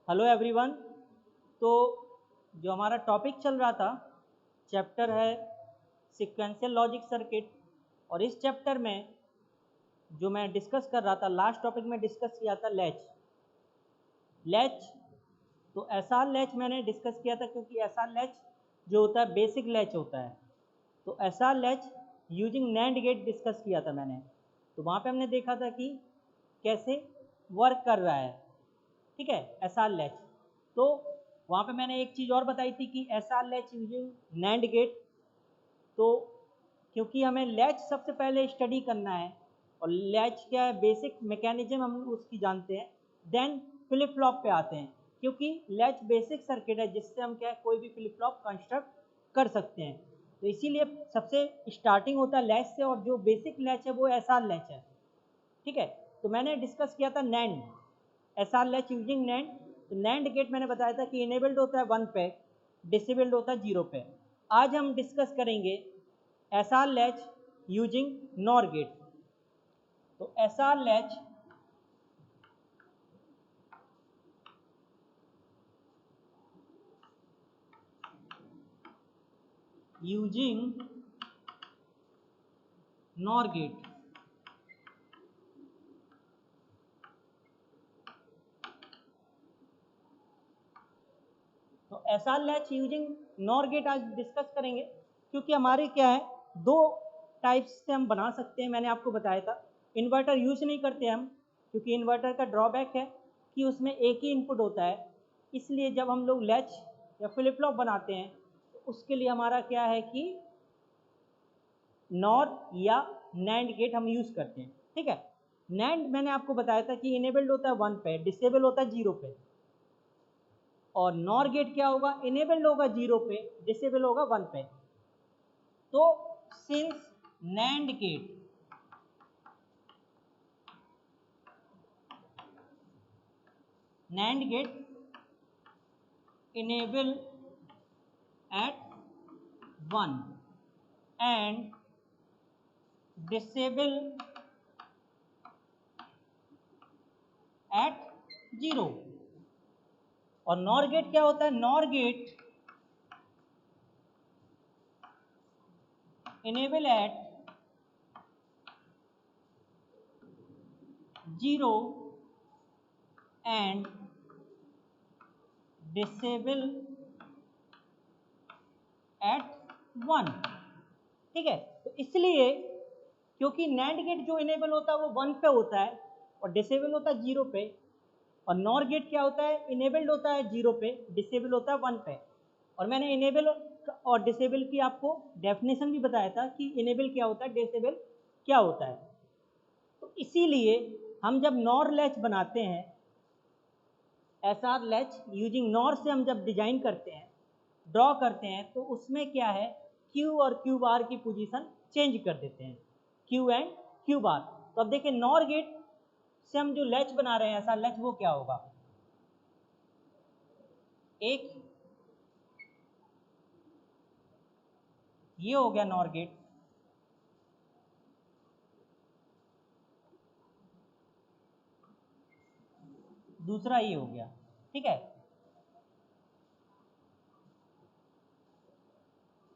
Hello everyone. तो जो हमारा टॉपिक चल रहा था, चैप्टर है सीक्वेंशियल लॉजिक सर्किट। और इस चैप्टर में जो मैं डिस्कस कर रहा था, लास्ट टॉपिक में डिस्कस किया था लैच। तो एसआर लैच मैंने डिस्कस किया था, क्योंकि एसआर लैच जो होता है बेसिक लैच होता है। तो SR latch using NAND gate discuss किया था मैंने। तो वहाँ पे हमने देखा था कि कैसे वर्क कर रहा है, ठीक है, एसआर लैच। तो वहाँ पे मैंने एक चीज़ और बताई थी कि SR latch using NAND gate. तो क्योंकि हमें लैच सबसे पहले स्टडी करना है, और लैच क्या है, बेसिक मैकेनिज्म हम उसकी जानते हैं, देन फ्लिप फ्लॉप पे आते हैं। क्योंकि लैच बेसिक सर्किट है जिससे हम क्या है, कोई भी फ्लिप फ्लॉप कंस्ट्रक्ट कर सकते हैं। तो इसीलिए सबसे स्टार्टिंग होता है लैच से, और जो बेसिक लैच है वो एसआर लैच है, ठीक है। तो मैंने डिस्कस किया था NAND, SR latch using NAND. तो नैंड गेट मैंने बताया था कि इनेबल्ड होता है 1 पे, डिसेबल्ड होता है 0 पे। आज हम डिस्कस करेंगे SR latch using NOR gate. तो SR latch using NOR gate. तो SR latch using NOR gate आज डिस्कस करेंगे, क्योंकि हमारे क्या है, दो टाइप्स से हम बना सकते हैं। मैंने आपको बताया था इन्वर्टर यूज नहीं करते हम, क्योंकि इन्वर्टर का ड्रॉबैक है कि उसमें एक ही इनपुट होता है। इसलिए जब हम लोग लैच या फ्लिप फ्लॉप बनाते हैं तो उसके लिए हमारा क्या है कि नॉर या नैंड गेट हम यूज़ करते हैं, ठीक है। नैंड मैंने आपको बताया था कि इनेबल्ड होता है 1 पे, डिसेबल होता है 0 पे। और नॉर गेट क्या होगा, इनेबल्ड होगा 0 पे, डिसेबल होगा 1 पे। तो since NAND gate enable at 1 and disable at 0। और नॉर गेट क्या होता है, nor gate enable at 0 and disable at 1, ठीक है। तो इसलिए क्योंकि नैंड गेट जो इनेबल होता है वो 1 पे होता है और डिसेबल होता है 0 पे, और नॉर गेट क्या होता है, इनेबल्ड होता है 0 पे, डिसेबल होता है 1 पे। और मैंने इनेबल और डिसेबल की आपको डेफिनेशन भी बताया था कि इनेबल क्या होता है, डिसेबल क्या होता है। तो इसीलिए हम जब नॉर लैच बनाते हैं, एसआर लैच यूजिंग नॉर से हम जब डिजाइन करते हैं, ड्रॉ करते हैं, तो उसमें क्या है, क्यू और क्यू बार की पोजीशन चेंज कर देते हैं, क्यू एंड क्यू बार। तो अब देखिए नॉर गेट से हम जो लैच बना रहे हैं, एसआर लैच, वो क्या होगा, एक ये हो गया नॉर गेट, दूसरा ये हो गया, ठीक है।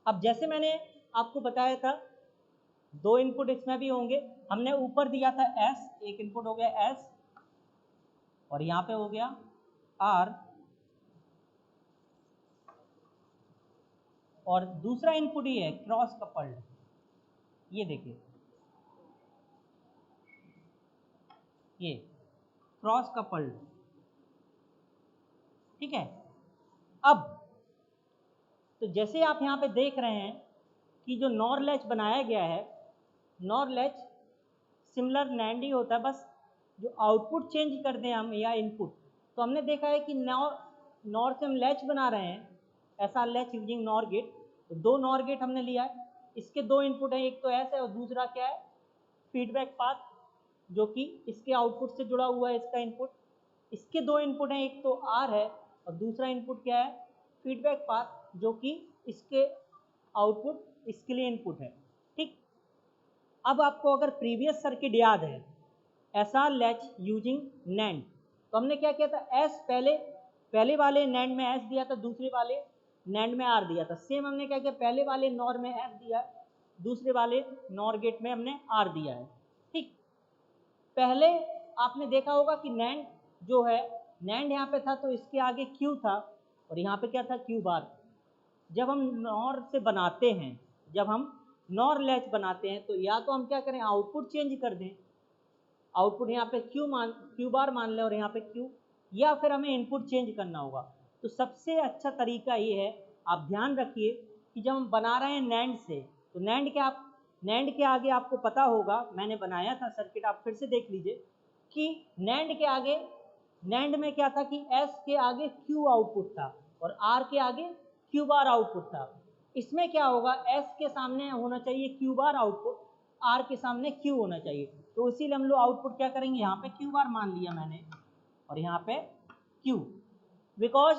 अब जैसे मैंने आपको बताया था, दो इनपुट इसमें भी होंगे। हमने ऊपर दिया था एस, एक इनपुट हो गया एस, और यहाँ पे हो गया आर, और दूसरा इनपुट ये है क्रॉस कपल्ड। ये देखिए, ये क्रॉस कपल्ड, ठीक है। अब तो जैसे आप यहाँ पे देख रहे हैं कि जो नॉर लैच बनाया गया है, नॉर लैच सिमिलर नैंड ही होता है, बस जो आउटपुट चेंज कर दें हम या इनपुट। तो हमने देखा है कि नॉर से हम लैच बना रहे हैं, ऐसा लैच यूजिंग नॉर गेट। तो दो नॉर गेट हमने लिया है, इसके दो इनपुट हैं, एक तो एस है और दूसरा क्या है, फीडबैक पाथ, जो कि इसके आउटपुट से जुड़ा हुआ है, इसका इनपुट। इसके दो इनपुट हैं, एक तो आर है और दूसरा इनपुट क्या है, फीडबैक पाथ, जो कि इसके आउटपुट इसके लिए इनपुट है, ठीक। अब आपको अगर प्रीवियस सर्किट याद है, एसआर लैच यूजिंग नैंड, तो हमने क्या किया था, एस पहले पहले वाले नैंड में एस दिया था, दूसरे वाले नैंड में आर दिया था। सेम हमने क्या किया, पहले वाले नॉर में एफ दिया है, दूसरे वाले नॉर गेट में हमने आर दिया है। ठीक, पहले आपने देखा होगा कि नैंड जो है, नैंड यहाँ पे था तो इसके आगे क्यू था और यहाँ पे क्या था, क्यू बार। जब हम नॉर से बनाते हैं, जब हम नॉर लैच बनाते हैं, तो या तो हम क्या करें, आउटपुट चेंज कर दें, आउटपुट यहाँ पे क्यू बार मान लें और यहाँ पे क्यू, या फिर हमें इनपुट चेंज करना होगा। तो सबसे अच्छा तरीका ये है, आप ध्यान रखिए कि जब हम बना रहे हैं नैंड से, तो नैंड के आगे आपको पता होगा, मैंने बनाया था सर्किट, आप फिर से देख लीजिए कि नैंड के आगे, नैंड में क्या था कि एस के आगे क्यू आउटपुट था और आर के आगे क्यू बार आउटपुट था। इसमें क्या होगा, एस के सामने होना चाहिए क्यू बार आउटपुट, आर के सामने क्यू होना चाहिए। तो इसीलिए हम लोग आउटपुट क्या करेंगे, यहाँ पे क्यू बार मान लिया मैंने और यहाँ पे Q, because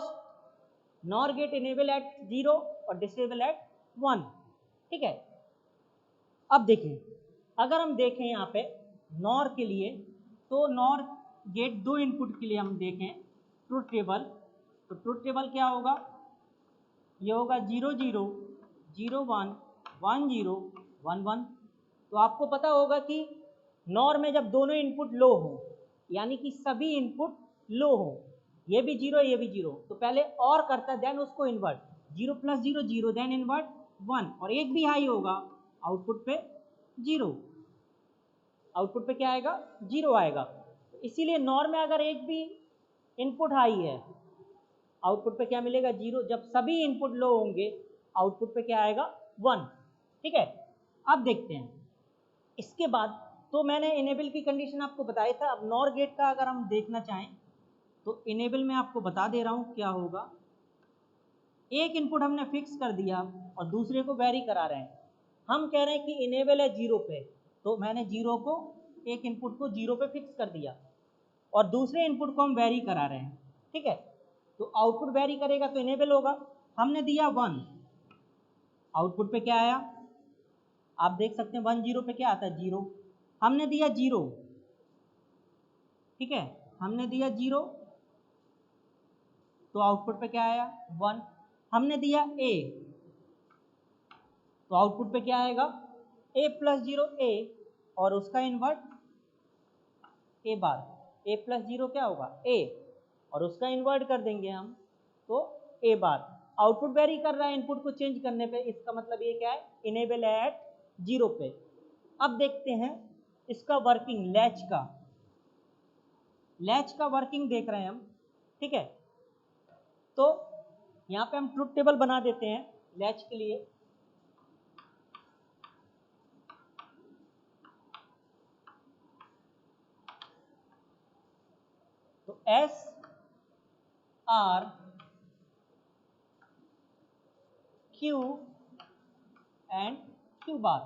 NOR gate enable at 0 और डिसेबल एट 1। ठीक है, अब देखें, अगर हम देखें यहाँ पे नॉर के लिए, तो नॉर गेट 2 इनपुट के लिए हम देखें ट्रुथ टेबल, तो ट्रुथ टेबल क्या होगा, ये होगा 0 0 0 1 1 0 1 1। तो आपको पता होगा कि नॉर में जब दोनों इनपुट लो हो, यानी कि सभी इनपुट लो हो, ये भी 0 ये भी 0, तो पहले और करता है देन उसको इन्वर्ट, 0 + 0 0, देन इन्वर्ट 1, और एक भी हाई होगा आउटपुट पे 0, आउटपुट पे क्या आएगा, 0 आएगा। इसीलिए नॉर में अगर एक भी इनपुट हाई है, आउटपुट पे क्या मिलेगा, 0। जब सभी इनपुट लो होंगे, आउटपुट पे क्या आएगा, 1। ठीक है, अब देखते हैं इसके बाद। तो मैंने इनेबल की कंडीशन आपको बताया था। अब नॉर गेट का अगर हम देखना चाहें, तो इनेबल में आपको बता दे रहा हूँ क्या होगा। एक इनपुट हमने फिक्स कर दिया और दूसरे को वेरी करा रहे हैं। हम कह रहे हैं कि इनेबल है 0 पे, तो मैंने 0 को, एक इनपुट को 0 पे फिक्स कर दिया और दूसरे इनपुट को हम वेरी करा रहे हैं। ठीक है, तो आउटपुट वेरी करेगा तो इनेबल होगा। हमने दिया 1, आउटपुट पे क्या आया, आप देख सकते हैं 1 0 पे क्या आता है, 0। हमने दिया 0, ठीक है, हमने दिया 0, तो आउटपुट पे क्या आया, 1। हमने दिया a, तो आउटपुट पे क्या आएगा, a + 0 a, और उसका इन्वर्ट a बार, a + 0 क्या होगा, a, और उसका इन्वर्ट कर देंगे हम, तो a बार। आउटपुट वेरी कर रहा है इनपुट को चेंज करने पे, इसका मतलब ये क्या है, इनेबल एट 0 पे। अब देखते हैं इसका वर्किंग, लैच का वर्किंग देख रहे हैं हम। ठीक है, तो यहाँ पे हम ट्रुथ टेबल बना देते हैं लैच के लिए। तो S R Q and Q bar,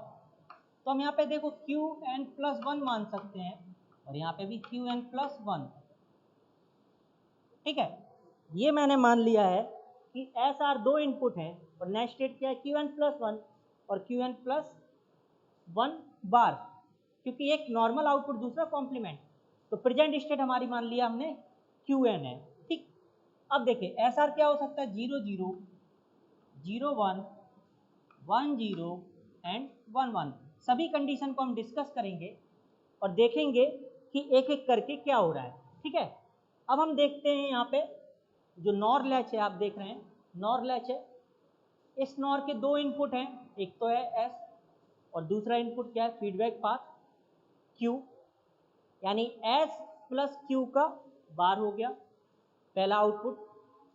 तो हम यहाँ पे देखो Qn + 1 मान सकते हैं और यहाँ पे भी Qn + 1। ठीक है, ये मैंने मान लिया है कि एस आर 2 इनपुट है और नेक्स्ट स्टेट क्या है, Qn + 1 और Qn + 1 बार, क्योंकि एक नॉर्मल आउटपुट दूसरा कॉम्प्लीमेंट, तो प्रेजेंट स्टेट हमारी मान लिया हमने Qn है। ठीक, अब देखिए एस आर क्या हो सकता है, 0 0 0 1 1 0 एंड 1 1। सभी कंडीशन को हम डिस्कस करेंगे और देखेंगे कि एक एक करके क्या हो रहा है। ठीक है, अब हम देखते हैं यहाँ पे जो नॉर लैच है, आप देख रहे हैं नॉर लैच है। इस नॉर के 2 इनपुट हैं, एक तो है एस और दूसरा इनपुट क्या है, फीडबैक पाथ क्यू, यानी एस + क्यू का बार हो गया पहला आउटपुट,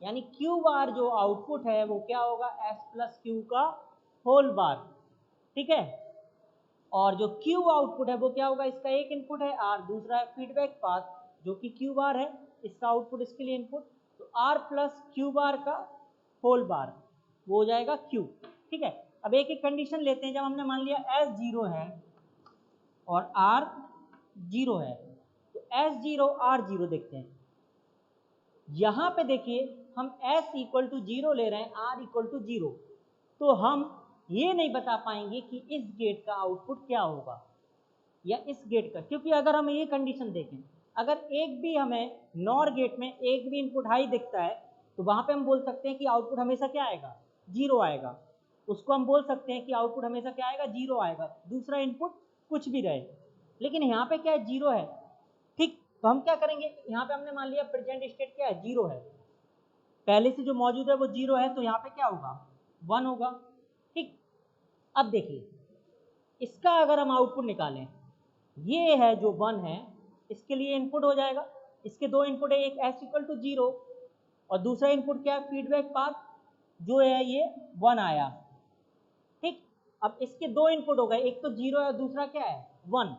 यानी क्यू बार जो आउटपुट है वो क्या होगा, एस + क्यू का होल बार। ठीक है, और जो क्यू आउटपुट है वो क्या होगा, इसका एक इनपुट है आर, दूसरा है फीडबैक पाथ जो कि क्यू बार है, इसका आउटपुट इसके लिए इनपुट, तो आर + क्यू बार का होल बार वो हो जाएगा क्यू। ठीक है, अब एक एक कंडीशन लेते हैं। जब हमने मान लिया एस 0 है और आर 0 है, तो एस 0 आर 0 देखते हैं। यहाँ पे देखिए हम s = 0 ले रहे हैं, r = 0, तो हम ये नहीं बता पाएंगे कि इस गेट का आउटपुट क्या होगा या इस गेट का, क्योंकि अगर हम ये कंडीशन देखें, अगर एक भी हमें नॉर गेट में एक भी इनपुट हाई दिखता है तो वहाँ पे हम बोल सकते हैं कि आउटपुट हमेशा क्या आएगा, जीरो आएगा। उसको हम बोल सकते हैं कि आउटपुट हमेशा क्या आएगा, जीरो आएगा, दूसरा इनपुट कुछ भी रहे। लेकिन यहाँ पे क्या है, जीरो है। ठीक, तो हम क्या करेंगे, यहाँ पे हमने मान लिया प्रेजेंट स्टेट क्या है, जीरो है, पहले से जो मौजूद है वो जीरो है, तो यहाँ पे क्या होगा, वन होगा। ठीक, अब देखिए इसका अगर हम आउटपुट निकालें, ये है जो वन है, इसके लिए इनपुट हो जाएगा, इसके दो इनपुट है, एक एस इक्वल टू जीरो और दूसरा इनपुट क्या है, फीडबैक पाथ जो है ये वन आया। ठीक, अब इसके दो इनपुट हो गए, एक तो जीरो है और दूसरा क्या है, वन।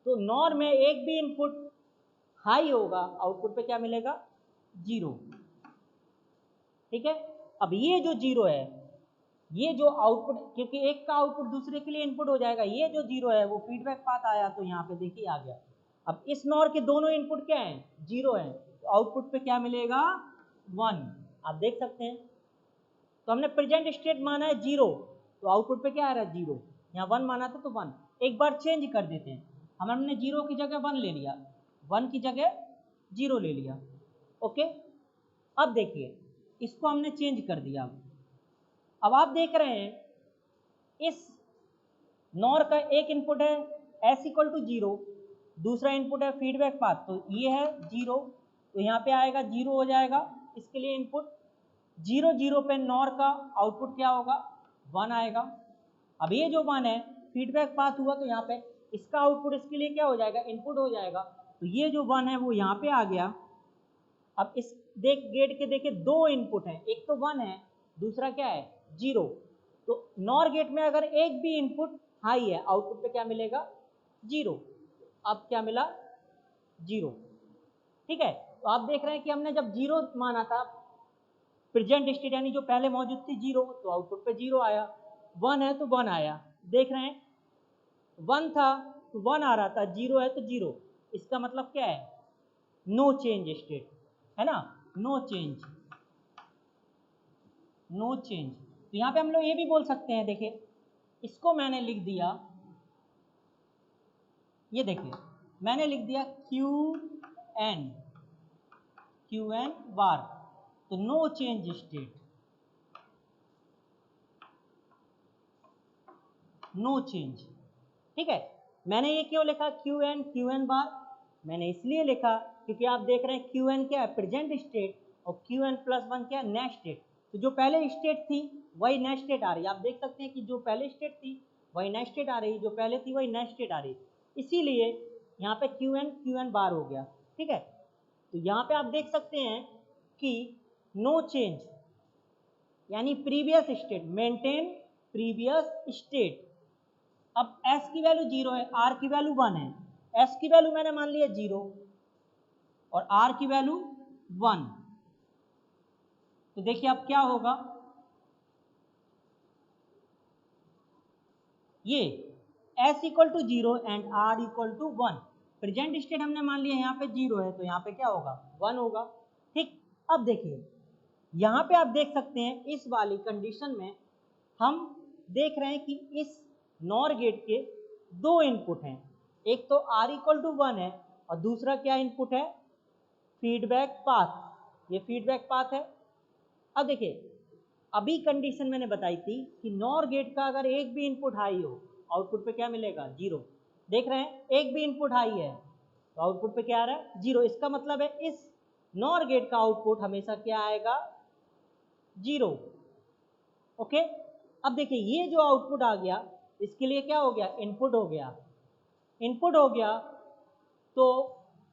तो नॉर में एक भी इनपुट हाई होगा, आउटपुट पे क्या मिलेगा, जीरो। ठीक है, अब ये जो जीरो है, ये जो आउटपुट, क्योंकि एक का आउटपुट दूसरे के लिए इनपुट हो जाएगा, ये जो जीरो है वो फीडबैक पाथ आया, तो यहाँ पे देखिए आ गया। अब इस नॉर के दोनों इनपुट क्या हैं, जीरो हैं, तो आउटपुट पे क्या मिलेगा, वन। आप देख सकते हैं, तो हमने प्रेजेंट स्टेट माना है जीरो, तो आउटपुट पे क्या आ रहा है, जीरो। यहाँ वन माना था तो वन। एक बार चेंज कर देते हैं, हमने जीरो की जगह वन ले लिया, वन की जगह जीरो ले लिया। ओके, अब देखिए इसको हमने चेंज कर दिया। अब आप देख रहे हैं इस नॉर का एक इनपुट है एस इक्वल टू जीरो, दूसरा इनपुट है फीडबैक पाथ, तो ये है जीरो, तो यहाँ पे आएगा जीरो हो जाएगा, इसके लिए इनपुट जीरो, जीरो पे नॉर का आउटपुट क्या होगा, वन आएगा। अब ये जो वन है फीडबैक पाथ हुआ, तो यहाँ पे इसका आउटपुट इसके लिए क्या हो जाएगा, इनपुट हो जाएगा, तो ये जो वन है वो यहाँ पे आ गया। अब इस गेट के देखे दो इनपुट हैं, एक तो वन है, दूसरा क्या है, जीरो। तो नॉर गेट में अगर एक भी इनपुट हाई है, आउटपुट पे क्या मिलेगा, जीरो। अब क्या मिला, जीरो। ठीक है, तो आप देख रहे हैं कि हमने जब जीरो माना था, प्रेजेंट स्टेट यानी जो पहले मौजूद थी जीरो, तो आउटपुट पे जीरो आया, वन है तो वन आया। देख रहे हैं वन था तो वन आ रहा था, जीरो है तो जीरो, इसका मतलब क्या है, नो चेंज स्टेट, है ना, नो चेंज, नो चेंज। तो यहाँ पे हम लोग ये भी बोल सकते हैं, देखिए इसको मैंने लिख दिया, ये देखिए मैंने लिख दिया क्यू एन बार, तो no change state, no change. ठीक है, मैंने ये क्यों लिखा क्यू एन बार, मैंने इसलिए लिखा क्योंकि आप देख रहे हैं क्यू एन क्या है, प्रेजेंट स्टेट, और क्यू एन प्लस वन क्या है, नेक्स्ट स्टेट। तो जो पहले स्टेट थी वही नेक्स्ट स्टेट आ रही है, आप देख सकते हैं कि जो पहले स्टेट थी वही नेक्स्ट स्टेट आ रही, जो पहले थी वही नेक्स्ट स्टेट आ रही, इसीलिए यहाँ पे क्यू एन बार हो गया। ठीक है, तो यहाँ पे आप देख सकते हैं कि नो चेंज यानी previous state, maintain previous state. अब s की वैल्यू जीरो है, r की वैल्यू वन है, s की वैल्यू मैंने मान लिया जीरो और r की वैल्यू वन। तो देखिए अब क्या होगा, ये s equal to zero and r equal to one. Present state हमने मान लिया यहाँ पे जीरो है, तो यहाँ पे क्या होगा, वन होगा। ठीक, अब देखिए यहाँ पे आप देख सकते हैं इस वाली कंडीशन में हम देख रहे हैं कि इस नॉर गेट के दो इनपुट हैं, एक तो r इक्वल टू वन है और दूसरा क्या इनपुट है, फीडबैक पाथ, ये फीडबैक पाथ है। अब देखिए अभी कंडीशन मैंने बताई थी कि नॉर गेट का अगर एक भी इनपुट हाई हो, आउटपुट पे क्या मिलेगा, जीरो। देख रहे हैं एक भी इनपुट हाई है तो आउटपुट पे क्या आ रहा है, जीरो। इसका मतलब है इस नॉर गेट का आउटपुट हमेशा क्या आएगा, जीरो। ओके, अब देखिए ये जो आउटपुट आ गया इसके लिए क्या हो गया, इनपुट हो गया, इनपुट हो गया। तो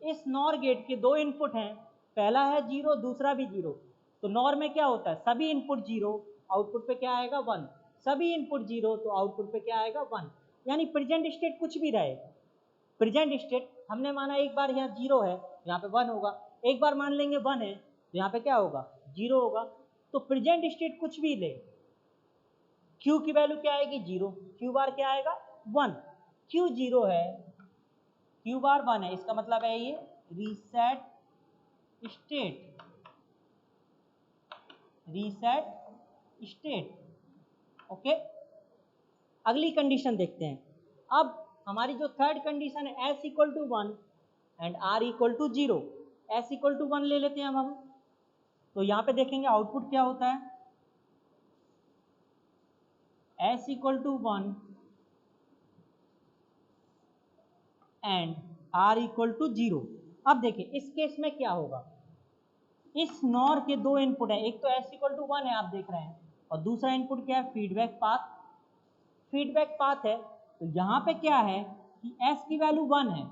इस नॉर गेट के दो इनपुट हैं, पहला है जीरो, दूसरा भी जीरो। तो नॉर में क्या होता है, सभी इनपुट जीरो, आउटपुट पे क्या आएगा, वन। सभी इनपुट जीरो तो आउटपुट पे क्या आएगा, वन। यानी प्रेजेंट स्टेट कुछ भी रहे, प्रेजेंट स्टेट हमने माना एक बार यहाँ जीरो है, यहाँ पे वन होगा, एक बार मान लेंगे वन है तो यहाँ पे क्या होगा, जीरो होगा। तो प्रेजेंट स्टेट कुछ भी ले, क्यू की वैल्यू क्या आएगी, जीरो, क्यू बार क्या आएगा, वन। क्यू जीरो है, क्यू बार वन है, इसका मतलब है ये reset state, reset state. Okay, अगली कंडीशन देखते हैं। अब हमारी जो थर्ड कंडीशन है S equal to one, and R equal to 0, S equal to 1 ले लेते हैं अब हम। तो यहाँ पे देखेंगे आउटपुट क्या होता है, S equal to 1 and R equal to 0। अब देखिए इस केस में क्या होगा, इस नॉर के दो इनपुट है, एक तो एस इक्वल टू 1 है आप देख रहे हैं, और दूसरा इनपुट क्या है, फीडबैक पाथ। फीडबैक पाथ है तो यहाँ पे क्या है कि एस की वैल्यू 1 है,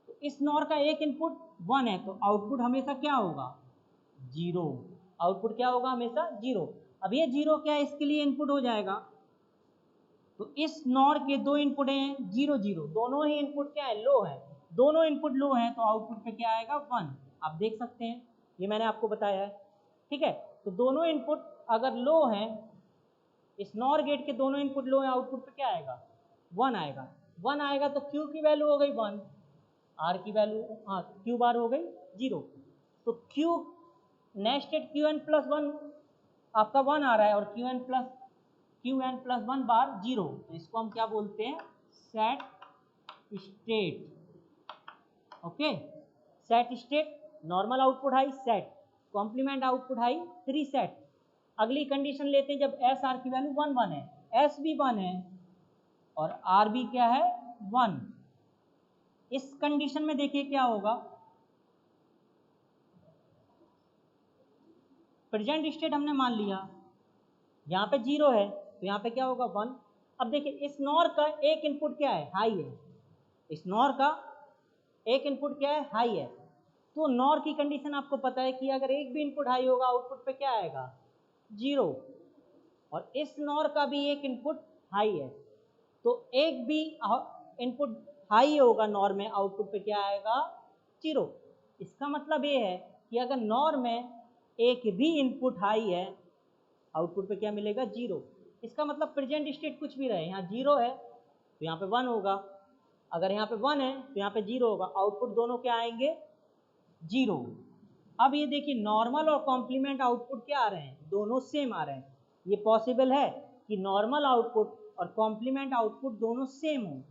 तो इस नॉर का एक इनपुट 1 है, तो आउटपुट हमेशा क्या होगा, 0। आउटपुट क्या होगा, हमेशा 0। अब ये 0 क्या है, इसके लिए इनपुट हो जाएगा। तो इस नॉर के दो इनपुट हैं 0 0, दोनों ही इनपुट क्या है, लो है, दोनों इनपुट लो हैं, तो आउटपुट पे क्या आएगा, 1। आप देख सकते हैं, ये मैंने आपको बताया है, ठीक है। तो दोनों इनपुट अगर लो हैं, इस नॉर गेट के दोनों इनपुट लो हैं, आउटपुट पे क्या आएगा, 1 आएगा। 1 आएगा तो क्यू की वैल्यू हो गई 1, आर की वैल्यू, हाँ क्यू बार हो गई 0। तो Q next Q N plus 1 आपका 1 आ रहा है, और क्यू एन प्लस 1 बार 0, तो इसको हम क्या बोलते हैं, set state. Okay, set state, normal output high set, complement output high reset. अगली कंडीशन लेते हैं, जब एस आर की वैल्यू 1 1 है, एस भी 1 है और आर भी क्या है, 1। इस कंडीशन में देखिए क्या होगा, प्रेजेंट स्टेट हमने मान लिया, यहाँ पे 0 है तो यहाँ पे क्या होगा, 1। अब देखिए इस नॉर का एक इनपुट क्या है, हाई है, इस नॉर का एक इनपुट क्या है, हाई है। तो नॉर की कंडीशन आपको पता है कि अगर एक भी इनपुट हाई होगा, आउटपुट पे क्या आएगा, 0। और इस नॉर का भी एक इनपुट हाई है, तो एक भी इनपुट हाई होगा नॉर में, आउटपुट पे क्या आएगा, 0। इसका मतलब ये है कि अगर नॉर में एक भी इनपुट हाई है, आउटपुट पे क्या मिलेगा, 0। इसका मतलब प्रेजेंट स्टेट कुछ भी रहे, यहाँ 0 है तो यहाँ पे 1 होगा, अगर यहाँ पे 1 है तो यहाँ पे 0 होगा, आउटपुट दोनों क्या आएंगे, 0। अब ये देखिए नॉर्मल और कॉम्प्लीमेंट आउटपुट क्या आ रहे हैं, दोनों सेम आ रहे हैं। ये पॉसिबल है कि नॉर्मल आउटपुट और कॉम्प्लीमेंट आउटपुट दोनों सेम हो,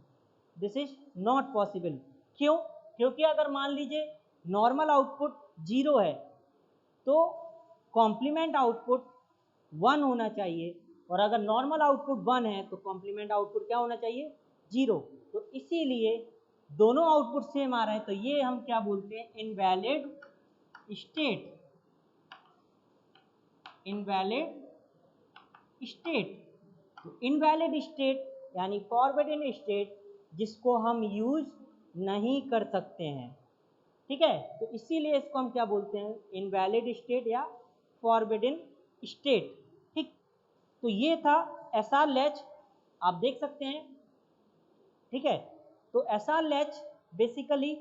दिस इज नॉट पॉसिबल। क्यों, क्योंकि अगर मान लीजिए नॉर्मल आउटपुट 0 है तो कॉम्प्लीमेंट आउटपुट 1 होना चाहिए, और अगर नॉर्मल आउटपुट 1 है तो कॉम्प्लीमेंट आउटपुट क्या होना चाहिए, 0। तो इसीलिए दोनों आउटपुट सेम आ रहे हैं, तो ये हम क्या बोलते हैं, इनवैलिड स्टेट। इनवैलिड स्टेट, तो इनवैलिड स्टेट यानी फॉरबिडन स्टेट, जिसको हम यूज नहीं कर सकते हैं, ठीक है। तो इसीलिए इसको हम क्या बोलते हैं, इनवैलिड स्टेट या फॉरबिडन स्टेट, ठीक। तो ये था एसआर लैच, आप देख सकते हैं, ठीक है। तो एसआर लैच बेसिकली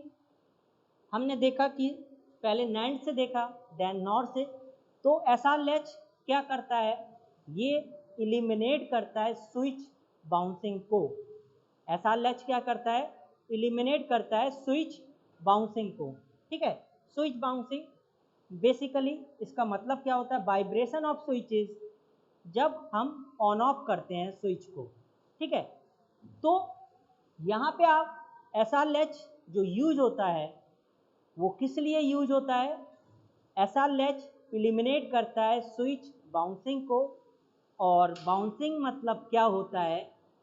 हमने देखा कि पहले नैंड से देखा, देन नॉर से। तो एसआर लैच क्या करता है, ये इलिमिनेट करता है स्विच बाउंसिंग को। एसआर लैच क्या करता है, इलिमिनेट करता है स्विच बाउंसिंग को, ठीक है। स्विच बाउंसिंग बेसिकली इसका मतलब क्या होता है, वाइब्रेशन ऑफ स्विचेस, जब हम ऑन ऑफ करते हैं स्विच को, ठीक है। तो यहाँ पे आप एसआर लैच जो यूज होता है वो किस लिए यूज होता है, एसआर लैच इलिमिनेट करता है स्विच बाउंसिंग को। और बाउंसिंग मतलब क्या होता है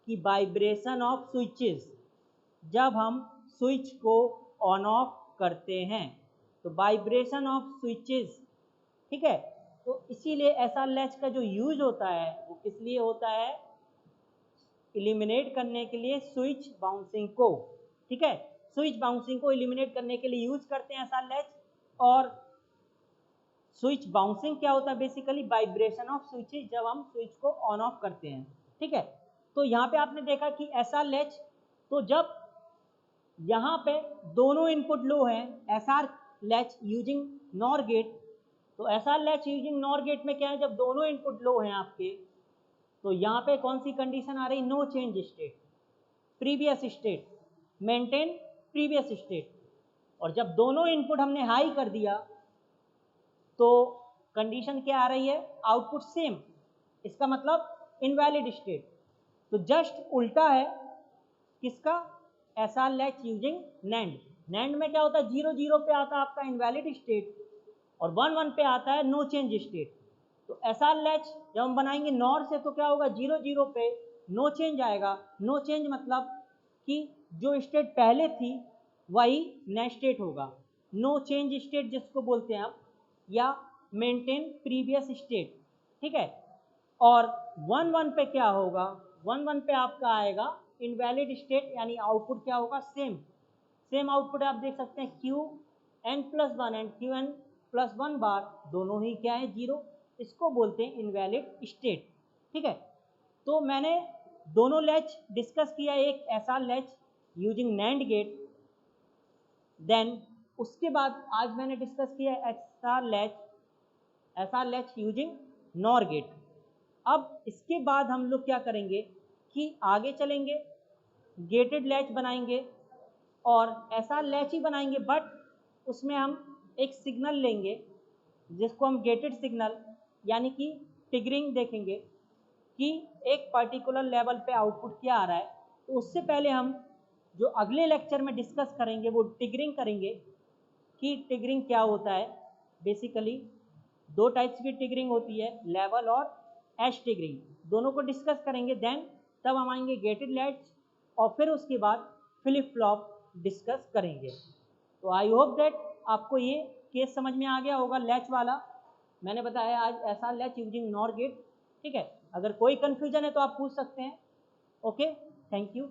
कि वाइब्रेशन ऑफ स्विचेस, जब हम स्विच को ऑन ऑफ करते हैं तो वाइब्रेशन ऑफ स्विचेस, ठीक है। तो इसीलिए एसआर लैच का जो यूज होता है वो किस लिए होता है, इलिमिनेट करने के लिए स्विच बाउंसिंग को, ठीक है। स्विच बाउंसिंग को इलिमिनेट करने के लिए यूज करते हैं एसआर लैच। और स्विच बाउंसिंग क्या होता है, बेसिकली वाइब्रेशन ऑफ स्विचेस, जब हम स्विच को ऑन ऑफ करते हैं, ठीक है। तो यहाँ पे आपने देखा कि एसआर लैच, तो जब यहाँ पे दोनों इनपुट लो हैं, SR latch using NOR gate, तो SR latch using NOR gate में क्या है, जब दोनों इनपुट लो हैं आपके, तो यहाँ पे कौन सी कंडीशन आ रही, no change state, previous state, maintain previous state. और जब दोनों इनपुट हमने हाई कर दिया तो कंडीशन क्या आ रही है, आउटपुट सेम, इसका मतलब इनवैलिड स्टेट। तो जस्ट उल्टा है किसका, SR latch using NAND. NAND में क्या होता है, 0 0 पे आता है आपका इनवैलिड स्टेट और 1 1 पे आता है नो चेंज स्टेट। तो ऐसा लैच जब हम बनाएंगे नॉर से तो क्या होगा, 0 0 पे नो चेंज आएगा। नो चेंज मतलब कि जो स्टेट पहले थी वही नेक्स्ट स्टेट होगा, नो चेंज स्टेट जिसको बोलते हैं हम, या मेंटेन प्रीवियस स्टेट, ठीक है। और 1 1 पे क्या होगा, 1 1 पे आपका आएगा इनवैलिड स्टेट, यानी आउटपुट क्या होगा, सेम आउटपुट आप देख सकते हैं, Q N plus one and Q N plus one bar दोनों ही क्या है, 0, इसको बोलते हैं इनवैलिड स्टेट, ठीक है। तो मैंने दोनों लैच डिस्कस किया, एक ऐसा latch using NAND gate, then उसके बाद आज मैंने डिस्कस किया ऐसा लैच यूजिंग नॉर गेट। अब इसके बाद हम लोग क्या करेंगे कि आगे चलेंगे, गेटेड लैच बनाएंगे और ऐसा लैच ही बनाएंगे, बट उसमें हम एक सिग्नल लेंगे जिसको हम गेटेड सिग्नल यानी कि ट्रिगरिंग देखेंगे कि एक पर्टिकुलर लेवल पे आउटपुट क्या आ रहा है। तो उससे पहले हम जो अगले लेक्चर में डिस्कस करेंगे वो ट्रिगरिंग करेंगे कि ट्रिगरिंग क्या होता है। बेसिकली दो टाइप्स की ट्रिगरिंग होती है, लेवल और एज ट्रिगरिंग, दोनों को डिस्कस करेंगे। देन तब हम आएंगे गेटेड लैच और फिर उसके बाद फ्लिप फ्लॉप डिस्कस करेंगे। तो आई होप दैट आपको ये केस समझ में आ गया होगा लैच वाला। मैंने बताया आज ऐसा लैच यूजिंग नॉर गेट, ठीक है। अगर कोई कन्फ्यूजन है तो आप पूछ सकते हैं। Okay, thank you.